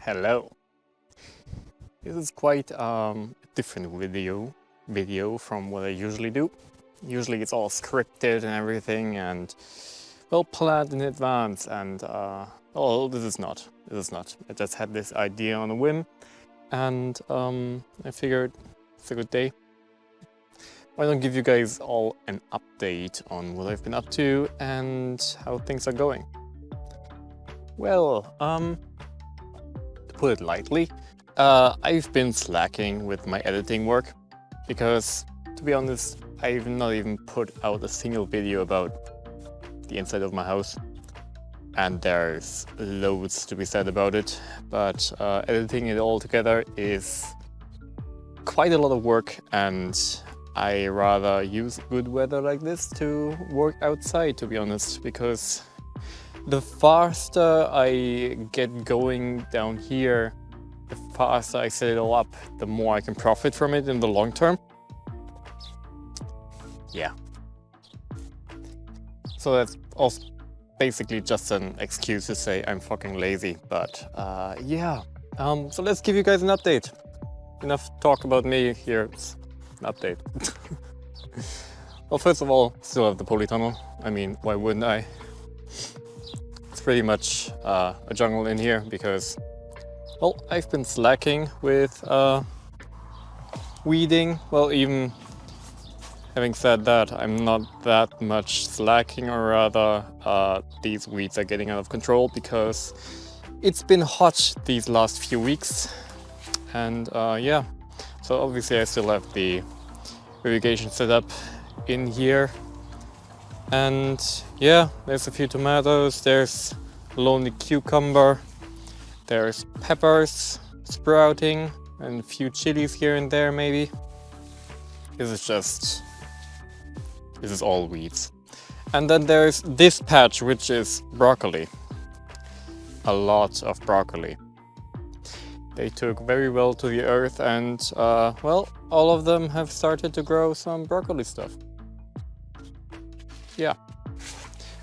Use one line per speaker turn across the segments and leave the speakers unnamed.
Hello. This is quite a different video from what I usually do. Usually it's all scripted and everything and well planned in advance and oh, this is not. I just had this idea on a whim and I figured it's a good day. Why don't give you guys all an update on what I've been up to and how things are going. Well, to put it lightly, I've been slacking with my editing work because, to be honest, I've not even put out a single video about the inside of my house, and there's loads to be said about it, but editing it all together is quite a lot of work, and I rather use good weather like this to work outside, to be honest, because the faster I get going down here, the faster I set it all up, the more I can profit from it in the long term. Yeah. So that's also basically just an excuse to say I'm fucking lazy, but yeah. So let's give you guys an update. Enough talk about me, here's an update. Well, first of all, still have the Polytunnel. I mean, why wouldn't I? It's pretty much a jungle in here because, well, I've been slacking with weeding. Well, even having said that, I'm not that much slacking, or rather these weeds are getting out of control because it's been hot these last few weeks. And yeah, so obviously I still have the irrigation set up in here. And yeah, there's a few tomatoes, there's a lonely cucumber, there's peppers sprouting, and a few chilies here and there maybe. This is all weeds. And then there's this patch, which is broccoli. A lot of broccoli. They took very well to the earth and well, all of them have started to grow some broccoli stuff. Yeah.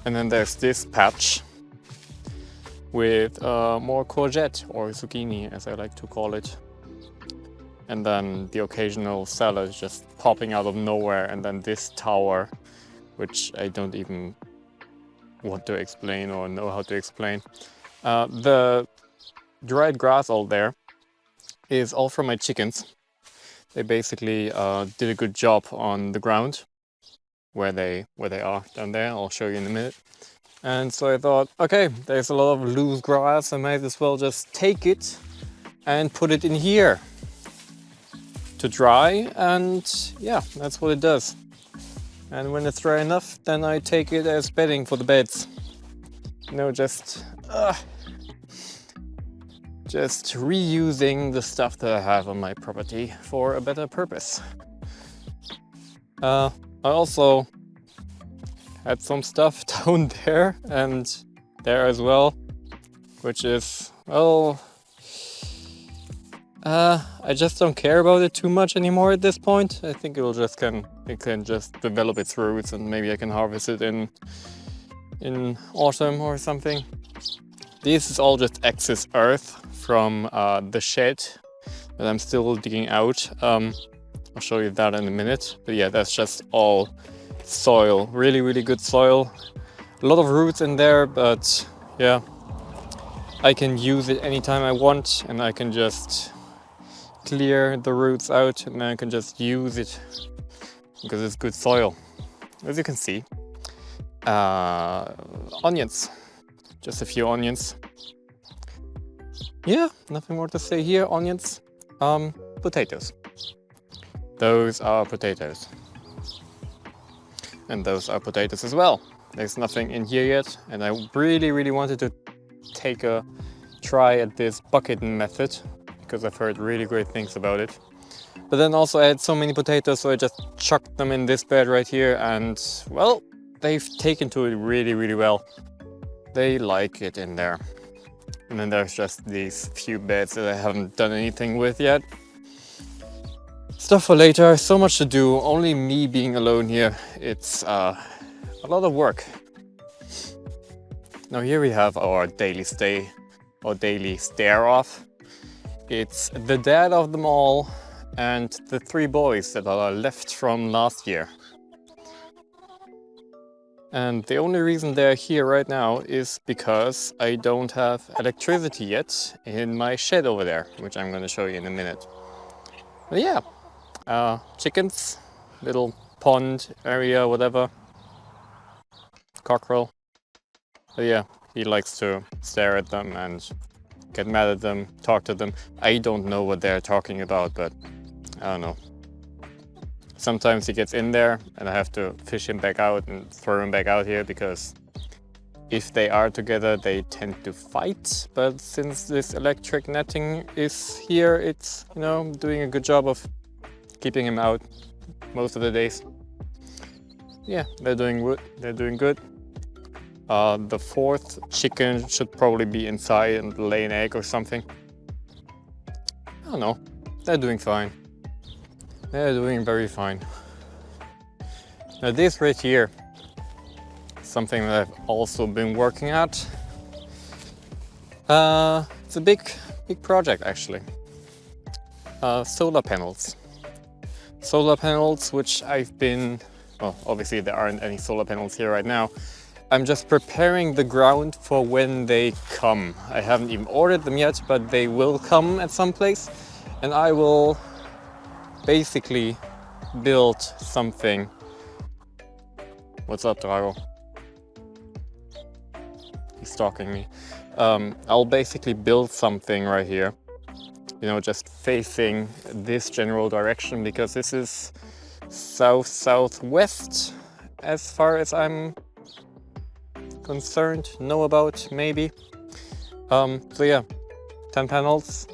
And then there's this patch with more courgette, or zucchini as I like to call it. And then the occasional salad just popping out of nowhere, and then this tower, which I don't even want to explain or know how to explain. The dried grass all there is all from my chickens. They basically did a good job on the ground where they are down there. I'll show you in a minute. And so I thought, okay, there's a lot of loose grass, I might as well just take it and put it in here to dry, and yeah, that's what it does. And when it's dry enough, then I take it as bedding for the beds. You know, just reusing the stuff that I have on my property for a better purpose. I also had some stuff down there and there as well, which is, well, I just don't care about it too much anymore at this point. I think it can just develop its roots, and maybe I can harvest it in autumn or something. This is all just excess earth from the shed that I'm still digging out. I'll show you that in a minute. But yeah, that's just all soil, really good soil. A lot of roots in there, but yeah, I can use it anytime I want, and I can just clear the roots out and I can just use it because it's good soil. As you can see, onions, just a few onions. Yeah, nothing more to say here. Onions, potatoes. Those are potatoes. And those are potatoes as well. There's nothing in here yet, and I really wanted to take a try at this bucket method because I've heard really great things about it. But then also I had so many potatoes, so I just chucked them in this bed right here, and well, they've taken to it really well. They like it in there. And then there's just these few beds that I haven't done anything with yet. Stuff for later, so much to do, only me being alone here. It's a lot of work. Now here we have our daily stare off. It's the dad of them all and the 3 boys that are left from last year. And the only reason they're here right now is because I don't have electricity yet in my shed over there, which I'm going to show you in a minute. But yeah, chickens, little pond area, whatever. Cockerel. But yeah, he likes to stare at them and get mad at them, talk to them. I don't know what they're talking about, but I don't know. Sometimes he gets in there and I have to fish him back out and throw him back out here, because if they are together they tend to fight. But since this electric netting is here, it's, you know, doing a good job of keeping him out most of the days. Yeah, they're doing good. They're doing good. The 4th chicken should probably be inside and lay an egg or something. I don't know. They're doing fine. They're doing very fine. Now this right here, something that I've also been working at. It's a big project actually. Solar panels. Solar panels, which I've been, well, obviously there aren't any solar panels here right now. I'm just preparing the ground for when they come. I haven't even ordered them yet, but they will come at some place, and I will basically build something. What's up, Drago? He's stalking me. I'll basically build something right here, you know, just facing this general direction, because this is south-southwest as far as I'm concerned, know about, maybe. So yeah, 10 panels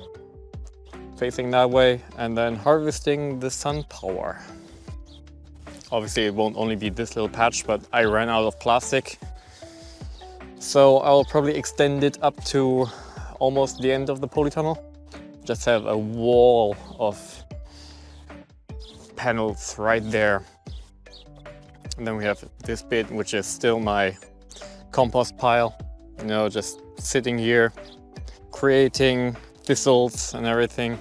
facing that way, and then harvesting the sun power. Obviously it won't only be this little patch, but I ran out of plastic, so I'll probably extend it up to almost the end of the polytunnel. Just have a wall of panels right there. And then we have this bit, which is still my compost pile, you know, just sitting here creating thistles and everything.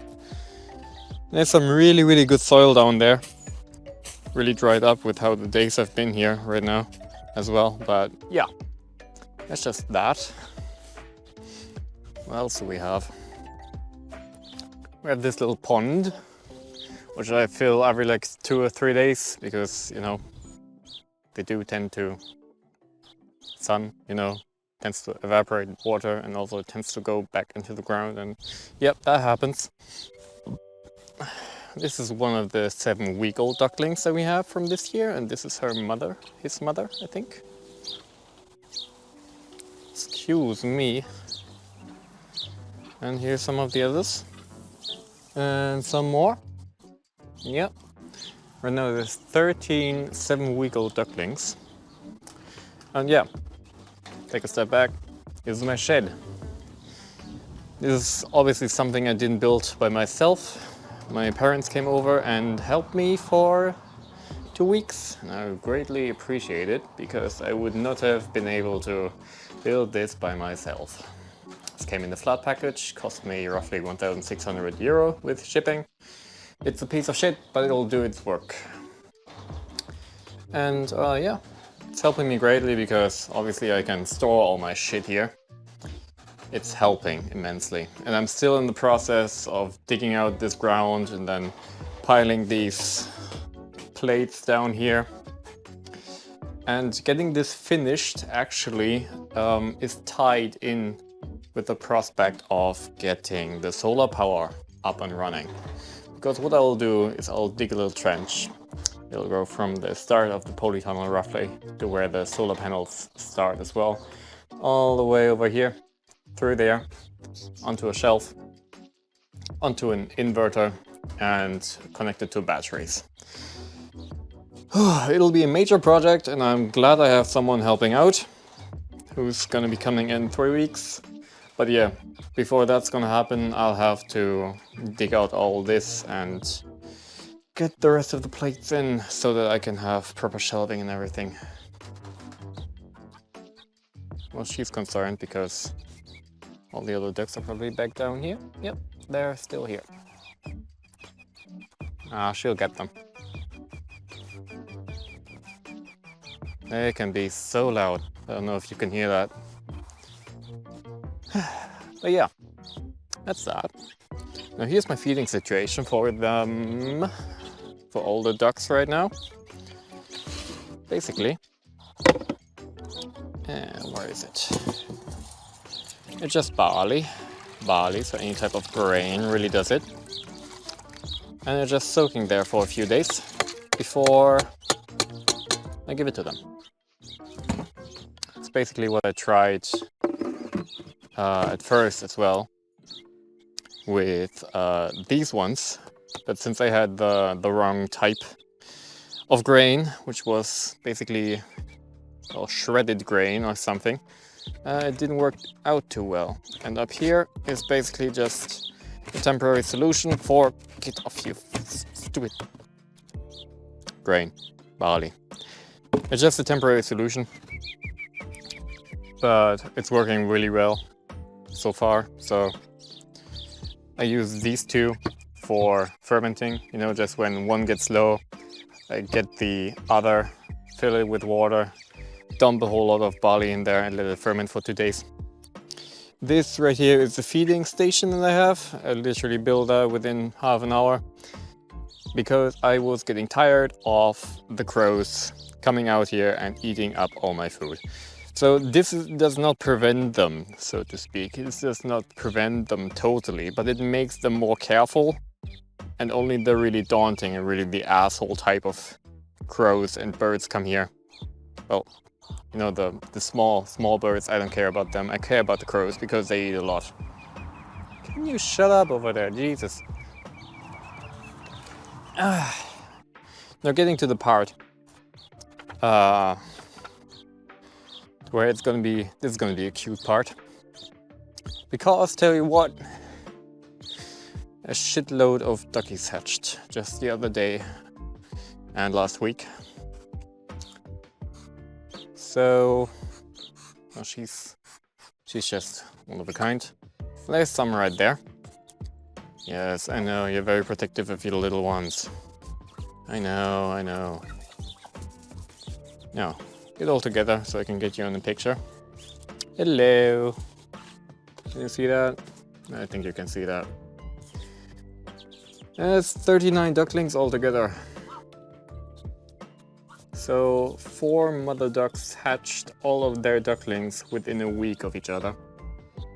There's some really good soil down there, really dried up with how the days have been here right now as well. But yeah, that's just that. What else do we have? We have this little pond, which I fill every like 2 or 3 days, because, you know, they do tend to sun, you know, tends to evaporate water, and also it tends to go back into the ground, and yep, that happens. This is one of the 7-week-old ducklings that we have from this year, and this is her mother, his mother, I think. Excuse me. And here's some of the others. And some more. Yep. Right now there's 13 7-week-old ducklings. And yeah, take a step back. This is my shed. This is obviously something I didn't build by myself. My parents came over and helped me for 2 weeks, and I greatly appreciate it, because I would not have been able to build this by myself. This came in the flat package, cost me roughly 1,600 euro with shipping. It's a piece of shit, but it'll do its work. And yeah, it's helping me greatly, because obviously I can store all my shit here. It's helping immensely. And I'm still in the process of digging out this ground and then piling these plates down here. And getting this finished actually is tied in with the prospect of getting the solar power up and running. Because what I'll do is I'll dig a little trench. It'll go from the start of the polytunnel roughly to where the solar panels start as well, all the way over here, through there, onto a shelf, onto an inverter, and connected to batteries. It'll be a major project, and I'm glad I have someone helping out who's gonna be coming in 3 weeks. But yeah, before that's gonna happen, I'll have to dig out all this and get the rest of the plates in so that I can have proper shelving and everything. Well, she's concerned because all the other ducks are probably back down here. Yep, they're still here. She'll get them. They can be so loud. I don't know if you can hear that. But yeah, that's that. Now here's my feeding situation for them, for all the ducks right now. Basically, where is it? It's just barley, so any type of grain really does it. And they're just soaking there for a few days before I give it to them. It's basically what I tried at first as well with these ones, but since I had the wrong type of grain, which was basically shredded grain or something, it didn't work out too well. And up here is basically just a temporary solution for, get off you stupid grain, barley. It's just a temporary solution, but it's working really well so far. So I use these two for fermenting, you know, just when one gets low, I get the other, fill it with water, dump a whole lot of barley in there and let it ferment for 2 days. This right here is the feeding station that I have. I literally built that within half an hour because I was getting tired of the crows coming out here and eating up all my food. So this does not prevent them, so to speak. It does not prevent them totally, but it makes them more careful. And only the really daunting and really the asshole type of crows and birds come here. Well, you know, the small birds, I don't care about them. I care about the crows because they eat a lot. Can you shut up over there? Jesus. Now getting to the part where it's gonna be, this is gonna be a cute part. Because tell you what, a shitload of duckies hatched just the other day and last week. So, well, she's just one of a kind. There's some right there. Yes, I know, you're very protective of your little ones. I know. Now, get all together so I can get you on the picture. Hello. Can you see that? I think you can see that. It's 39 ducklings altogether. So 4 mother ducks hatched all of their ducklings within a week of each other.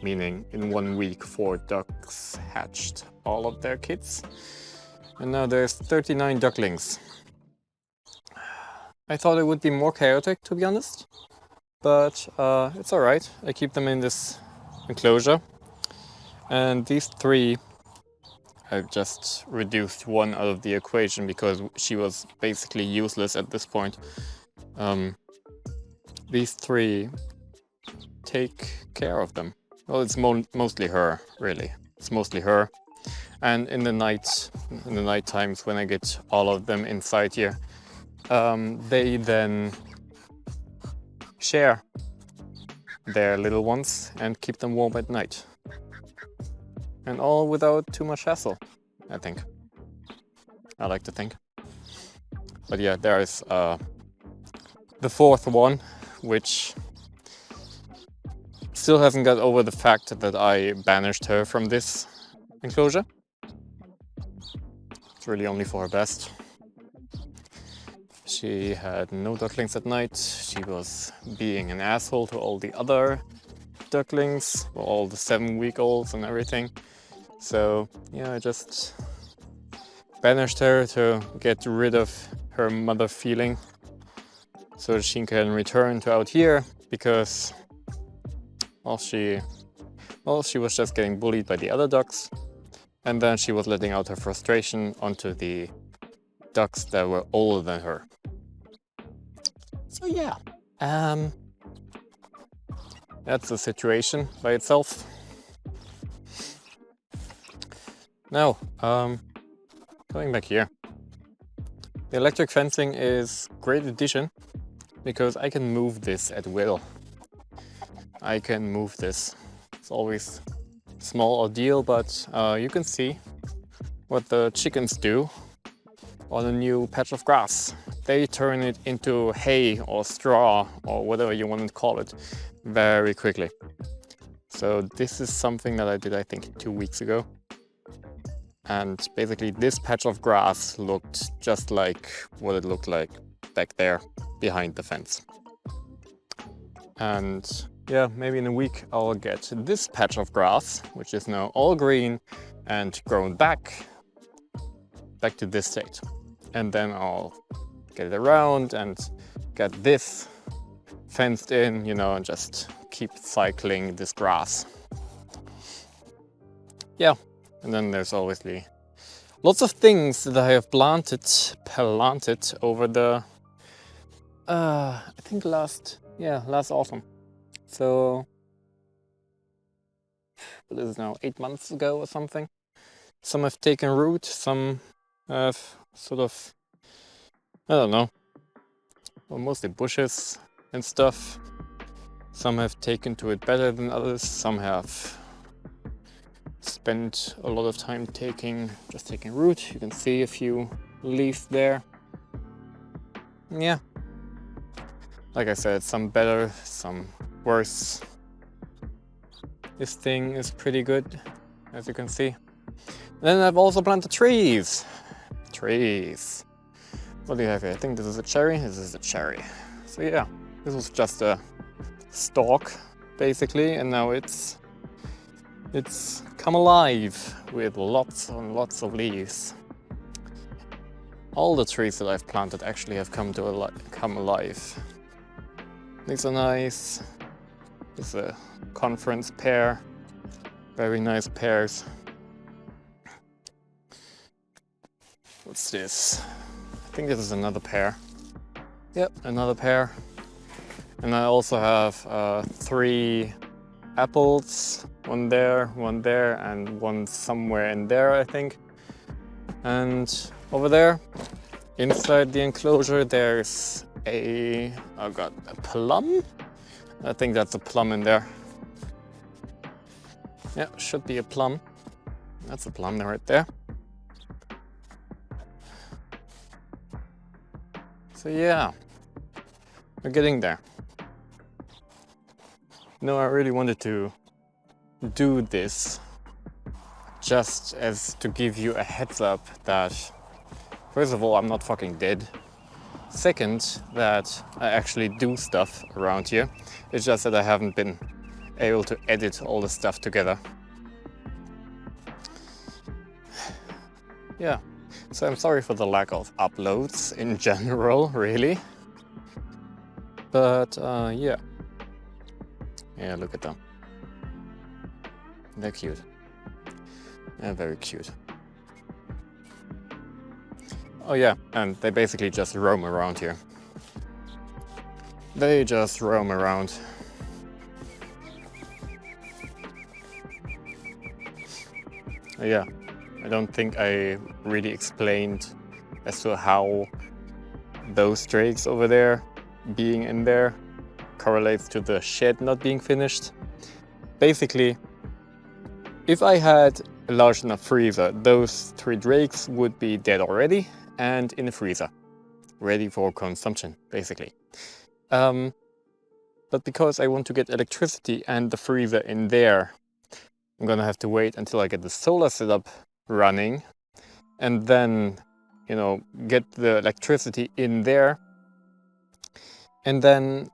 Meaning in 1 week 4 ducks hatched all of their kids. And now there's 39 ducklings. I thought it would be more chaotic, to be honest. But it's alright. I keep them in this enclosure. And these 3, I've just reduced one out of the equation because she was basically useless at this point. These 3 take care of them. Well, it's mostly her, really. It's mostly her. And in the night times when I get all of them inside here, they then share their little ones and keep them warm at night. And all without too much hassle, I think. I like to think. But yeah, there is the 4th one, which still hasn't got over the fact that I banished her from this enclosure. It's really only for her best. She had no ducklings at night. She was being an asshole to all the other ducklings, all the 7-week-olds and everything. So yeah, I just banished her to get rid of her mother feeling so that she can return to out here because she was just getting bullied by the other ducks, and then she was letting out her frustration onto the ducks that were older than her. So yeah, that's the situation by itself. Now, coming back here. The electric fencing is a great addition because I can move this at will. I can move this. It's always small ordeal, but you can see what the chickens do on a new patch of grass. They turn it into hay or straw or whatever you want to call it very quickly. So this is something that I did, I think, 2 weeks ago. And basically this patch of grass looked just like what it looked like back there behind the fence. And yeah, maybe in a week I'll get this patch of grass, which is now all green and grown back to this state. And then I'll get it around and get this fenced in, you know, and just keep cycling this grass. Yeah, and then there's obviously lots of things that I have planted over the, I think last autumn. So, what is it now, 8 months ago or something? Some have taken root, some have sort of, I don't know, well, mostly bushes and stuff. Some have taken to it better than others, some have spent a lot of time just taking root. You can see a few leaves there. Yeah, like I said, some better, some worse. This thing is pretty good, as you can see. Then I've also planted trees. Trees. What do you have here? I think this is a cherry. This is a cherry. So yeah, this was just a stalk, basically, and now it's come alive with lots and lots of leaves. All the trees that I've planted actually have come alive. These are nice. It's a conference pear. Very nice pears. What's this? I think this is another pear. Yep, another pear. And I also have 3 apples. One there, and one somewhere in there, I think. And over there, inside the enclosure, there's a plum? I think that's a plum in there. Yeah, should be a plum. That's a plum right there. So yeah, we're getting there. No, I really wanted to do this just as to give you a heads up that, first of all, I'm not fucking dead. Second, that I actually do stuff around here. It's just that I haven't been able to edit all the stuff together. Yeah, so I'm sorry for the lack of uploads in general, really. But yeah. Yeah, look at them. They're cute. They're very cute. Oh yeah, and they basically just roam around here. They just roam around. Oh yeah, I don't think I really explained as to how those drakes over there being in there correlates to the shed not being finished. Basically, if I had a large enough freezer, those 3 drakes would be dead already and in the freezer, ready for consumption, basically. But because I want to get electricity and the freezer in there, I'm gonna have to wait until I get the solar setup running and then, you know, get the electricity in there and then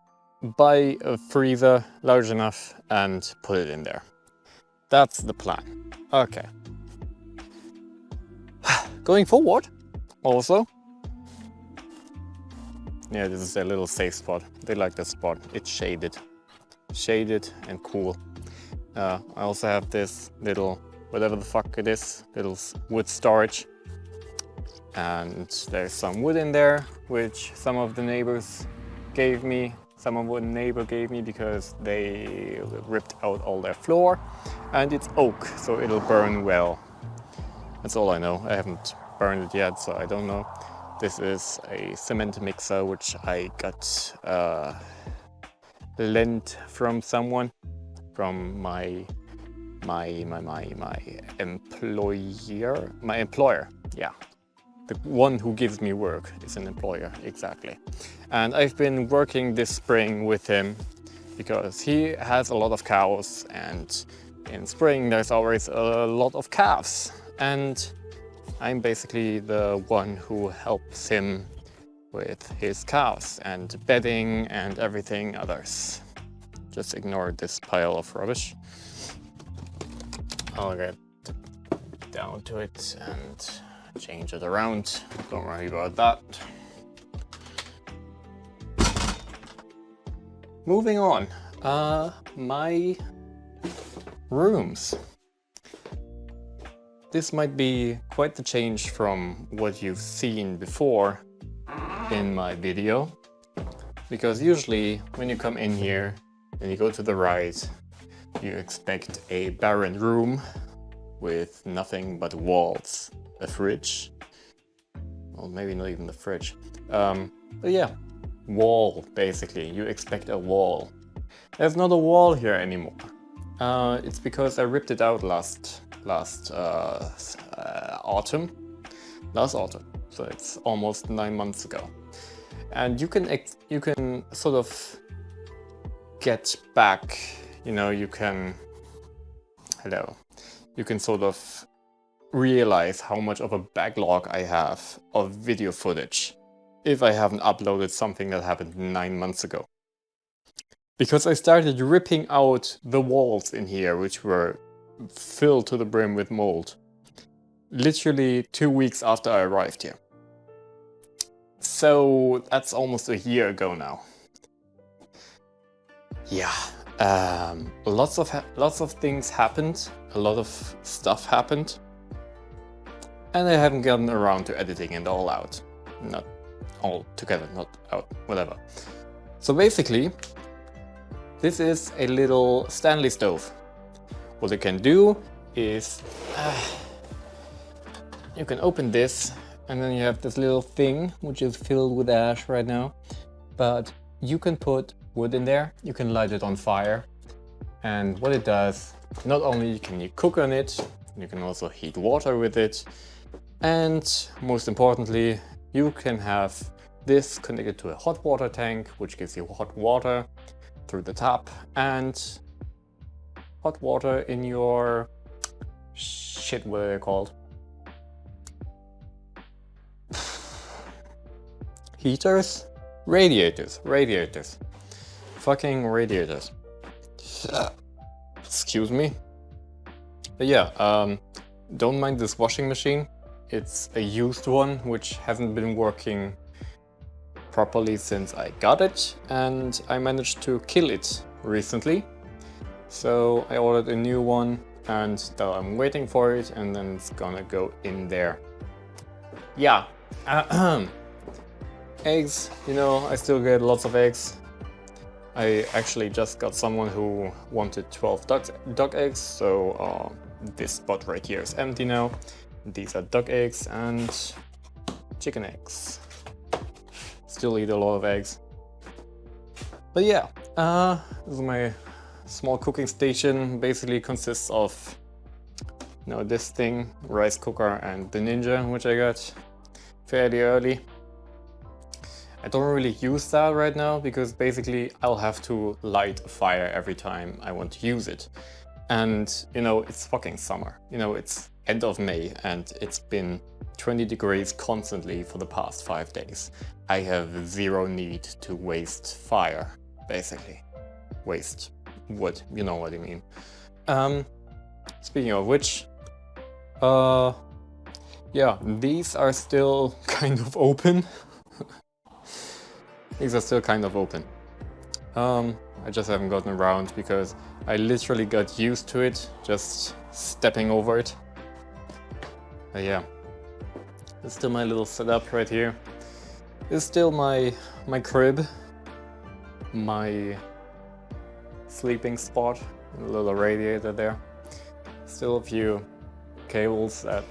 buy a freezer large enough and put it in there. That's the plan. Okay. Going forward, also. Yeah, this is a little safe spot. They like this spot. It's shaded. Shaded and cool. I also have this little, whatever the fuck it is, little wood storage. And there's some wood in there, which some of the neighbors gave me. Some of one neighbor gave me because they ripped out all their floor. And it's oak, so it'll burn well. That's all I know. I haven't burned it yet, so I don't know. This is a cement mixer, which I got lent from someone, from my my employer, yeah. The one who gives me work is an employer, exactly. And I've been working this spring with him because he has a lot of cows, and in spring there's always a lot of calves. And I'm basically the one who helps him with his cows and bedding and everything others. Just ignore this pile of rubbish. I'll get down to it and change it around. Don't worry about that. Moving on, my rooms. This might be quite the change from what you've seen before in my video, because usually when you come in here and you go to the right, you expect a barren room with nothing but walls, a fridge, well, maybe not even the fridge, but yeah, wall, basically. You expect a wall. There's not a wall here anymore. It's because I ripped it out last autumn, so it's almost 9 months ago. And you can sort of get back, you know, you can sort of realize how much of a backlog I have of video footage if I haven't uploaded something that happened 9 months ago. Because I started ripping out the walls in here, which were filled to the brim with mold, literally 2 weeks after I arrived here. So that's almost a year ago now. Yeah, lots of things happened, a lot of stuff happened, and I haven't gotten around to editing it all out. Not all together, not out, whatever. So basically, this is a little Stanley stove. What it can do is, you can open this, and then you have this little thing which is filled with ash right now, but you can put wood in there, you can light it on fire, and what it does, not only can you cook on it, you can also heat water with it, and most importantly, you can have this connected to a hot water tank, which gives you hot water through the tap, and hot water in your shit, what are they called? Heaters? Radiators. Fucking radiators. Excuse me. But yeah, don't mind this washing machine. It's a used one which hasn't been working properly since I got it, and I managed to kill it recently. So I ordered a new one, and now I'm waiting for it, and then it's gonna go in there. Yeah. Eggs, you know, I still get lots of eggs. I actually just got someone who wanted 12 duck eggs, so this spot right here is empty now. These are duck eggs and chicken eggs. Still eat a lot of eggs. But yeah, this is my small cooking station. Basically consists of, you know, this thing, rice cooker, and the Ninja, which I got fairly early. I don't really use that right now because basically I'll have to light a fire every time I want to use it. And you know, it's fucking summer. You know, it's end of May and it's been 20 degrees constantly for the past 5 days. I have zero need to waste fire, basically. Waste wood, you know what I mean. Speaking of which, yeah, these are still kind of open. These are still kind of open. I just haven't gotten around because I literally got used to it, just stepping over it. But yeah, it's still my little setup right here. It's still my crib, my sleeping spot, a little radiator there. Still a few cables that are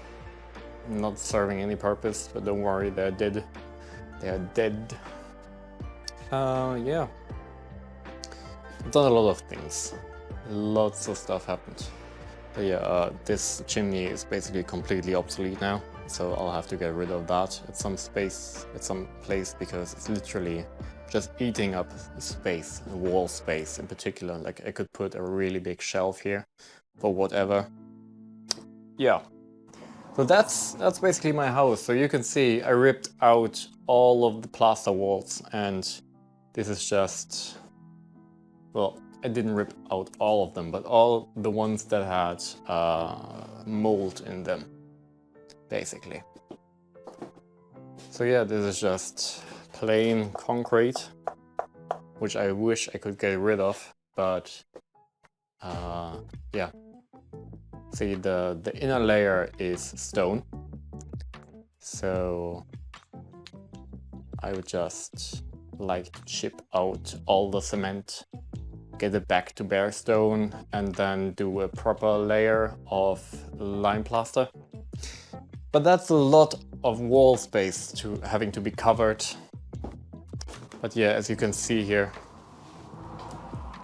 not serving any purpose, but don't worry, they're dead. They are dead. Yeah. I've done a lot of things. Lots of stuff happened. But yeah, this chimney is basically completely obsolete now, so I'll have to get rid of that at some place, because it's literally just eating up space, wall space in particular. Like, I could put a really big shelf here for whatever. Yeah. So that's basically my house. So you can see I ripped out all of the plaster walls, and this is just, well, I didn't rip out all of them, but all the ones that had mold in them, basically. So yeah, this is just plain concrete, which I wish I could get rid of, but yeah. See, the inner layer is stone, so I would just like to chip out all the cement, get it back to bare stone, and then do a proper layer of lime plaster. But that's a lot of wall space having to be covered. But yeah, as you can see here,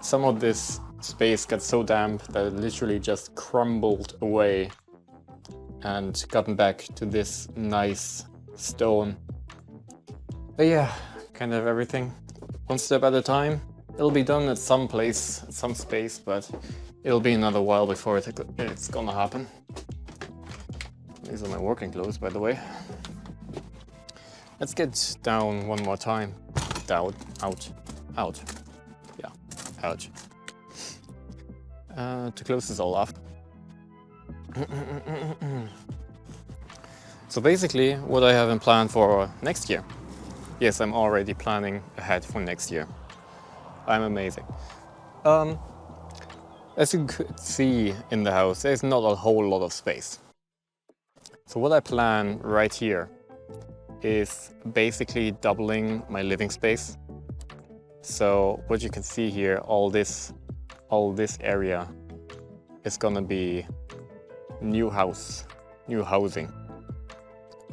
some of this space got so damp that it literally just crumbled away and gotten back to this nice stone. But yeah, kind of everything one step at a time. It'll be done at some place, at some space, but it'll be another while before it's gonna happen. These are my working clothes, by the way. Let's get down one more time. Down, out, out. Yeah, out. To close this all off. So basically, what I have in plan for next year. Yes, I'm already planning ahead for next year. I'm amazing. As you could see in the house, there's not a whole lot of space. So what I plan right here is basically doubling my living space. So what you can see here, all this area is gonna be new housing.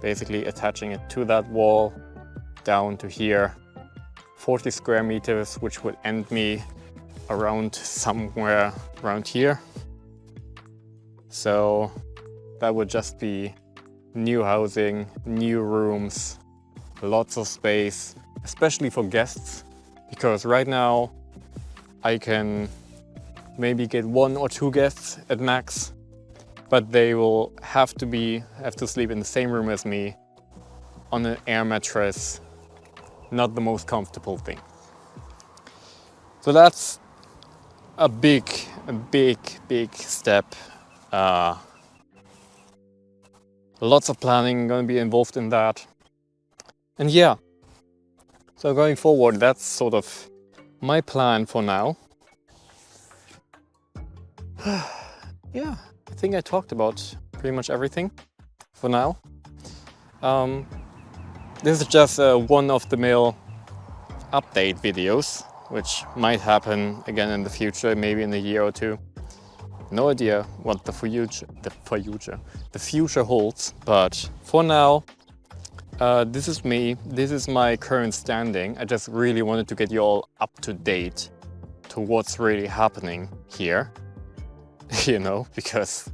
Basically attaching it to that wall, down to here, 40 square meters, which would end me around somewhere around here. So that would just be new housing, new rooms, lots of space, especially for guests, because right now I can maybe get 1 or 2 guests at max, but they will have to sleep in the same room as me on an air mattress. Not the most comfortable thing. So that's a big step. Lots of planning going to be involved in that. And yeah, so going forward, that's sort of my plan for now. Yeah, I think I talked about pretty much everything for now. This is just one of the mill update videos, which might happen again in the future, maybe in a year or 2. No idea what the future holds, but for now, this is me. This is my current standing. I just really wanted to get you all up to date to what's really happening here, you know, because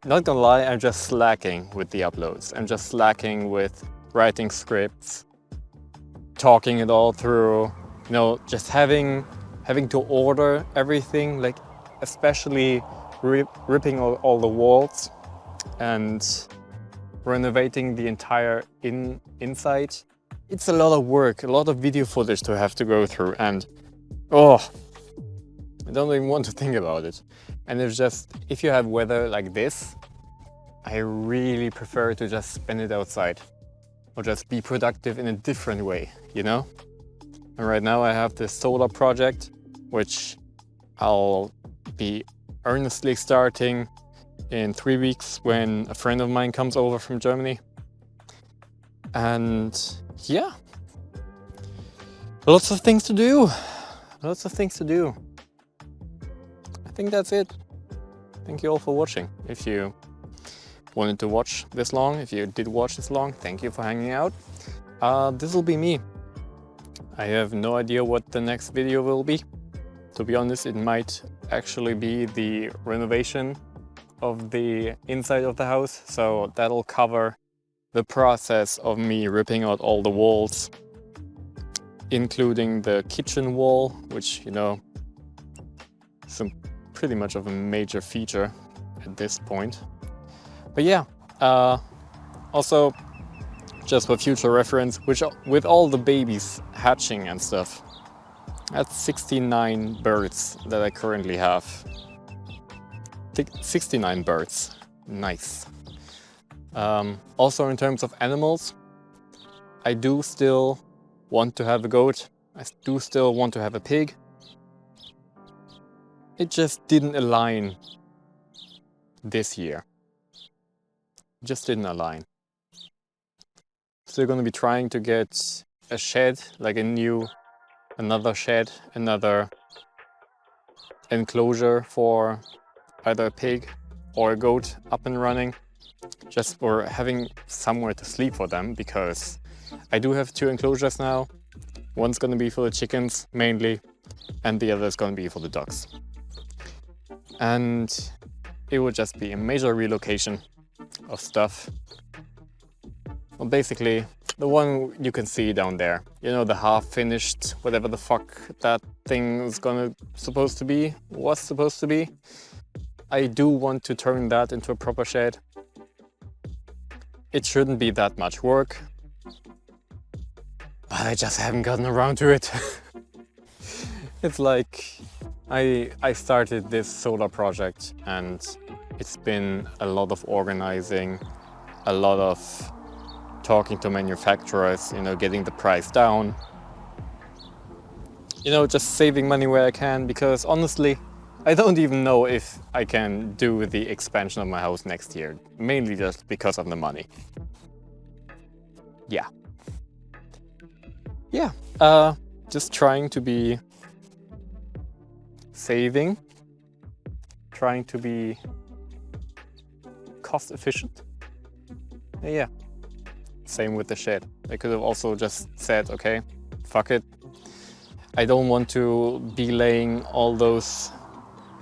not gonna lie, I'm just slacking with the uploads. I'm just slacking with writing scripts, talking it all through, you know, just having to order everything, like especially ripping all the walls and renovating the entire inside. It's a lot of work, a lot of video footage to have to go through, and oh, I don't even want to think about it. And it's just, if you have weather like this, I really prefer to just spend it outside or just be productive in a different way, you know? And right now I have this solar project, which I'll be earnestly starting in 3 weeks when a friend of mine comes over from Germany. And yeah, lots of things to do. Lots of things to do. I think that's it. Thank you all for watching. If you wanted to watch this long, if you did watch this long, thank you for hanging out. This will be me. I have no idea what the next video will be. To be honest, it might actually be the renovation of the inside of the house. So that'll cover the process of me ripping out all the walls, including the kitchen wall, which, you know, is pretty much of a major feature at this point. But yeah, also just for future reference, which with all the babies hatching and stuff, that's 69 birds that I currently have. 69 birds, nice. Also in terms of animals, I do still want to have a goat. I do still want to have a pig. It just didn't align this year. Just didn't align. Still gonna be trying to get a shed, like another shed, another enclosure for either a pig or a goat up and running, just for having somewhere to sleep for them, because I do have 2 enclosures now. One's gonna be for the chickens mainly, and the other is gonna be for the ducks. And it would just be a major relocation of stuff. Well, basically, the one you can see down there, you know, the half-finished, whatever the fuck that thing is was supposed to be. I do want to turn that into a proper shed. It shouldn't be that much work, but I just haven't gotten around to it. It's like I started this solar project and it's been a lot of organizing, a lot of talking to manufacturers, you know, getting the price down. You know, just saving money where I can, because honestly, I don't even know if I can do the expansion of my house next year, mainly just because of the money. Yeah. Yeah, just trying to be saving, trying to be cost efficient. Yeah. Same with the shed. I could have also just said, okay, fuck it. I don't want to be laying all those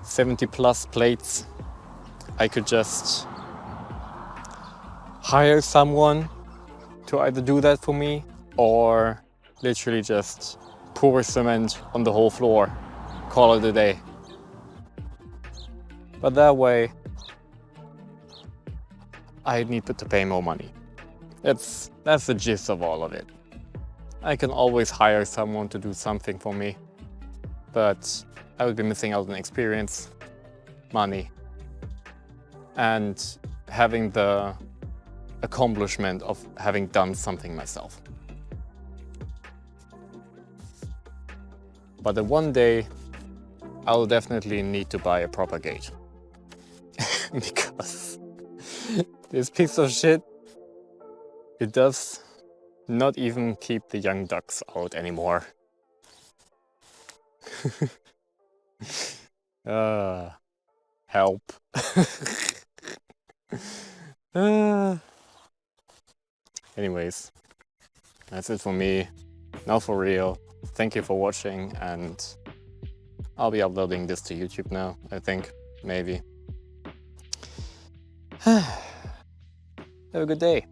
70+ plates. I could just hire someone to either do that for me or literally just pour cement on the whole floor, call it a day. But that way, I need to pay more money. That's the gist of all of it. I can always hire someone to do something for me, but I would be missing out on experience, money, and having the accomplishment of having done something myself. But then one day, I'll definitely need to buy a proper gate. Because this piece of shit, it does not even keep the young ducks out anymore. Help. Anyways, that's it for me. Now for real. Thank you for watching, and I'll be uploading this to YouTube now, I think. Maybe. Have a good day.